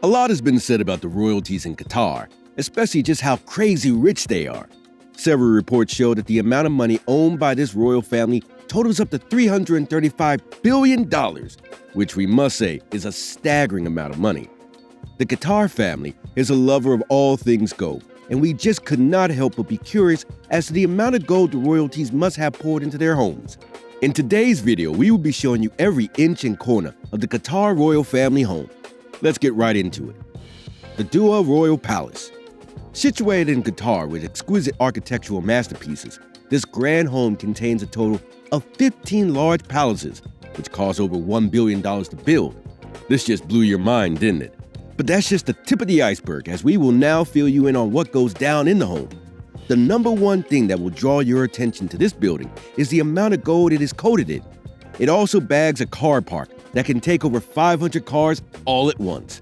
A lot has been said about the royalties in Qatar, especially just how crazy rich they are. Several reports show that the amount of money owned by this royal family totals up to $335 billion, which we must say is a staggering amount of money. The Qatar family is a lover of all things gold, and we just could not help but be curious as to the amount of gold the royalties must have poured into their homes. In today's video, we will be showing you every inch and corner of the Qatar royal family home. Let's get right into it. The Doha Royal Palace. Situated in Qatar with exquisite architectural masterpieces, this grand home contains a total of 15 large palaces, which cost over $1 billion to build. This just blew your mind, didn't it? But that's just the tip of the iceberg, as we will now fill you in on what goes down in the home. The number one thing that will draw your attention to this building is the amount of gold it is coated in. It also bags a car park that can take over 500 cars all at once.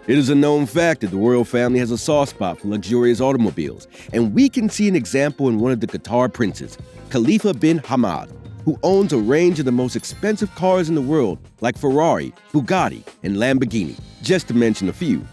It is a known fact that the royal family has a soft spot for luxurious automobiles, and we can see an example in one of the Qatar princes, Khalifa bin Hamad, who owns a range of the most expensive cars in the world like Ferrari, Bugatti, and Lamborghini, just to mention a few.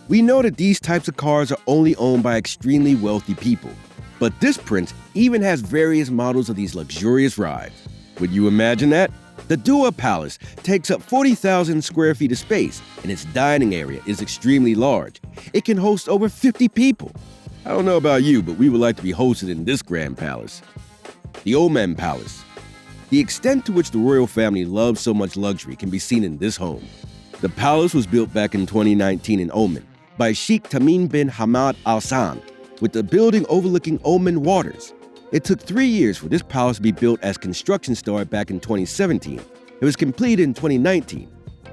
We know that these types of cars are only owned by extremely wealthy people, but this prince even has various models of these luxurious rides. Would you imagine that? The Doha Palace takes up 40,000 square feet of space, and its dining area is extremely large. It can host over 50 people. I don't know about you, but we would like to be hosted in this grand palace. The Oman Palace. The extent to which the royal family loves so much luxury can be seen in this home. The palace was built back in 2019 in Oman by Sheikh Tamim bin Hamad Al Thani, with the building overlooking Oman waters. It took 3 years for this palace to be built as construction started back in 2017. It was completed in 2019.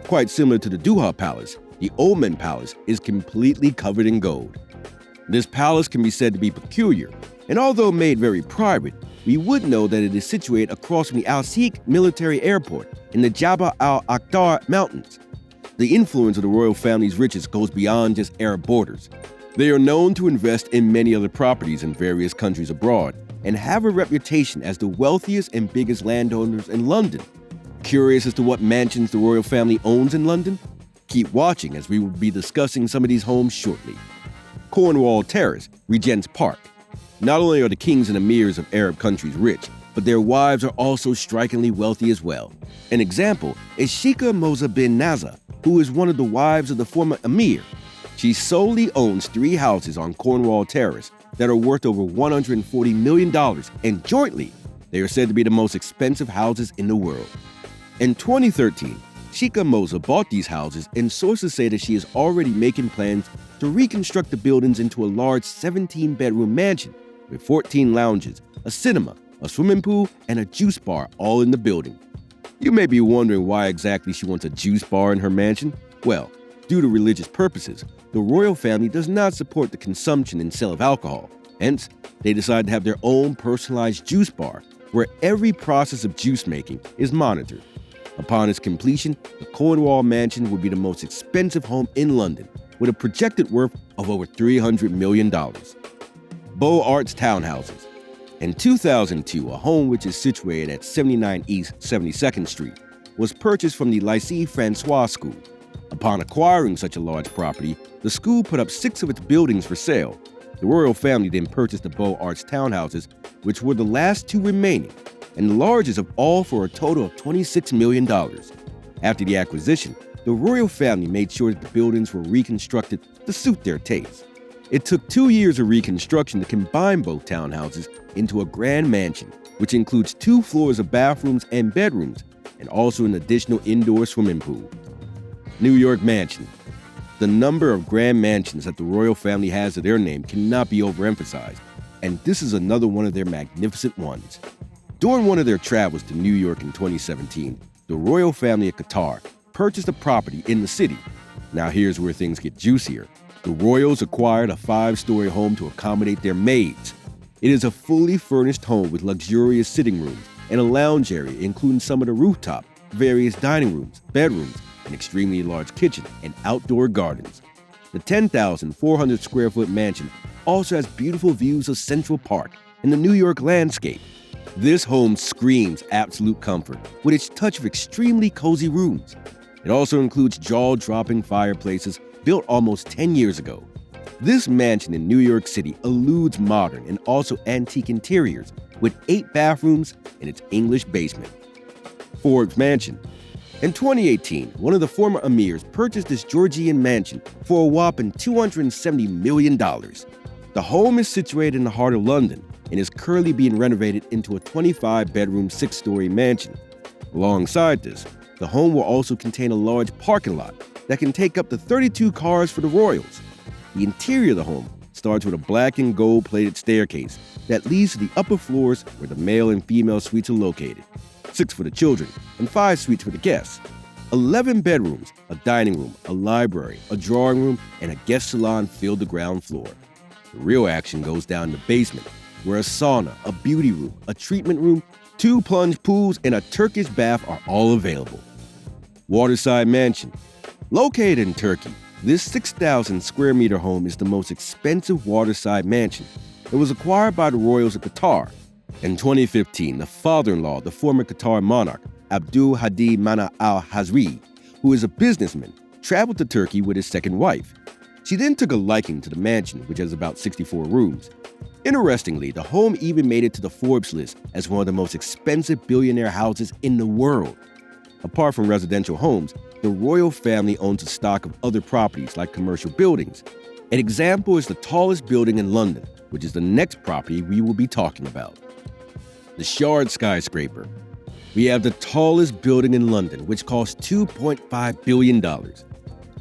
Quite similar to the Doha Palace, the Oman Palace is completely covered in gold. This palace can be said to be peculiar, and although made very private, we would know that it is situated across from the Al-Sheikh military airport in the Jabal al-Akhdar Mountains. The influence of the royal family's riches goes beyond just Arab borders. They are known to invest in many other properties in various countries abroad, and have a reputation as the wealthiest and biggest landowners in London. Curious as to what mansions the royal family owns in London? Keep watching as we will be discussing some of these homes shortly. Cornwall Terrace, Regent's Park. Not only are the kings and emirs of Arab countries rich, but their wives are also strikingly wealthy as well. An example is Sheikha Moza bin Naza, who is one of the wives of the former emir. She solely owns 3 houses on Cornwall Terrace that are worth over $140 million, and jointly, they are said to be the most expensive houses in the world. In 2013, Sheikha Moza bought these houses, and sources say that she is already making plans to reconstruct the buildings into a large 17-bedroom mansion with 14 lounges, a cinema, a swimming pool, and a juice bar all in the building. You may be wondering why exactly she wants a juice bar in her mansion. Well, due to religious purposes, the royal family does not support the consumption and sale of alcohol. Hence, they decide to have their own personalized juice bar, where every process of juice making is monitored. Upon its completion, the Cornwall Mansion will be the most expensive home in London, with a projected worth of over $300 million. Beau Arts Townhouses. In 2002, a home which is situated at 79 East 72nd Street was purchased from the Lycée François School. Upon acquiring such a large property, the school put up 6 of its buildings for sale. The royal family then purchased the Beau Arts townhouses, which were the last 2 remaining, and the largest of all for a total of $26 million. After the acquisition, the royal family made sure that the buildings were reconstructed to suit their taste. It took 2 years of reconstruction to combine both townhouses into a grand mansion, which includes 2 floors of bathrooms and bedrooms, and also an additional indoor swimming pool. New York Mansion. The number of grand mansions that the royal family has to their name cannot be overemphasized, and this is another one of their magnificent ones. During one of their travels to New York in 2017, the royal family of Qatar purchased a property in the city. Now here's where things get juicier. The royals acquired a 5-story home to accommodate their maids. It is a fully furnished home with luxurious sitting rooms and a lounge area, including some of the rooftop, various dining rooms, bedrooms, an extremely large kitchen, and outdoor gardens. The 10,400 square foot mansion also has beautiful views of Central Park and the New York landscape. This home screams absolute comfort with its touch of extremely cozy rooms. It also includes jaw-dropping fireplaces built almost 10 years ago. This mansion in New York City eludes modern and also antique interiors with 8 bathrooms in its English basement. Forbes Mansion. In 2018, one of the former emirs purchased this Georgian mansion for a whopping $270 million. The home is situated in the heart of London and is currently being renovated into a 25-bedroom, 6-story mansion. Alongside this, the home will also contain a large parking lot that can take up to 32 cars for the royals. The interior of the home starts with a black and gold plated staircase that leads to the upper floors where the male and female suites are located, 6 for the children and 5 suites for the guests. 11 bedrooms, a dining room, a library, a drawing room, and a guest salon fill the ground floor. The real action goes down in the basement, where a sauna, a beauty room, a treatment room, 2 plunge pools, and a Turkish bath are all available. Waterside Mansion. Located in Turkey, this 6,000 square meter home is the most expensive waterside mansion. It was acquired by the royals of Qatar. In 2015, the father-in-law of the former Qatar monarch, Abdul Hadi Mana al-Hazri, who is a businessman, traveled to Turkey with his second wife. She then took a liking to the mansion, which has about 64 rooms. Interestingly, the home even made it to the Forbes list as one of the most expensive billionaire houses in the world. Apart from residential homes, the royal family owns a stock of other properties like commercial buildings. An example is the tallest building in London, which is the next property we will be talking about. The Shard skyscraper. We have the tallest building in London, which costs $2.5 billion.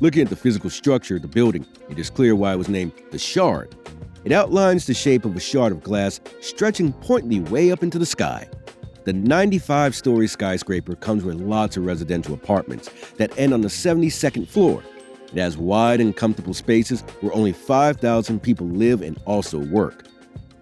Looking at the physical structure of the building, it is clear why it was named the Shard. It outlines the shape of a shard of glass stretching pointedly way up into the sky. The 95-story skyscraper comes with lots of residential apartments that end on the 72nd floor. It has wide and comfortable spaces where only 5,000 people live and also work.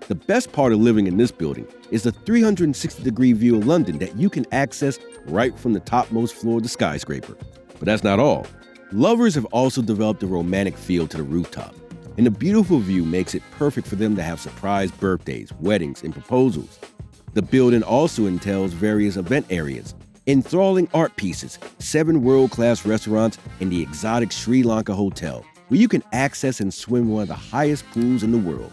The best part of living in this building is the 360-degree view of London that you can access right from the topmost floor of the skyscraper. But that's not all. Lovers have also developed a romantic feel to the rooftop, and the beautiful view makes it perfect for them to have surprise birthdays, weddings, and proposals. The building also entails various event areas, enthralling art pieces, 7 world-class restaurants, and the exotic Sri Lanka Hotel, where you can access and swim one of the highest pools in the world.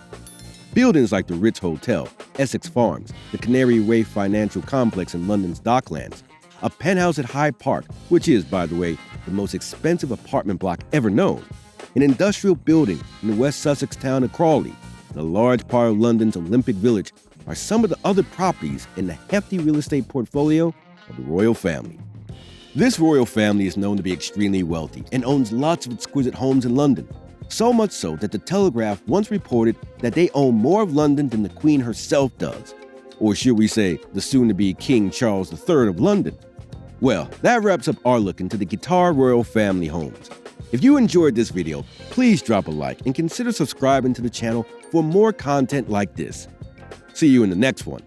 Buildings like the Ritz Hotel, Essex Farms, the Canary Wharf Financial Complex in London's Docklands, a penthouse at Hyde Park, which is, by the way, the most expensive apartment block ever known, an industrial building in the West Sussex town of Crawley, and a large part of London's Olympic Village are some of the other properties in the hefty real estate portfolio of the royal family. This royal family is known to be extremely wealthy and owns lots of exquisite homes in London, so much so that the Telegraph once reported that they own more of London than the Queen herself does, or should we say, the soon-to-be King Charles III of London. Well, that wraps up our look into the Qatar royal family homes. If you enjoyed this video, please drop a like and consider subscribing to the channel for more content like this. See you in the next one.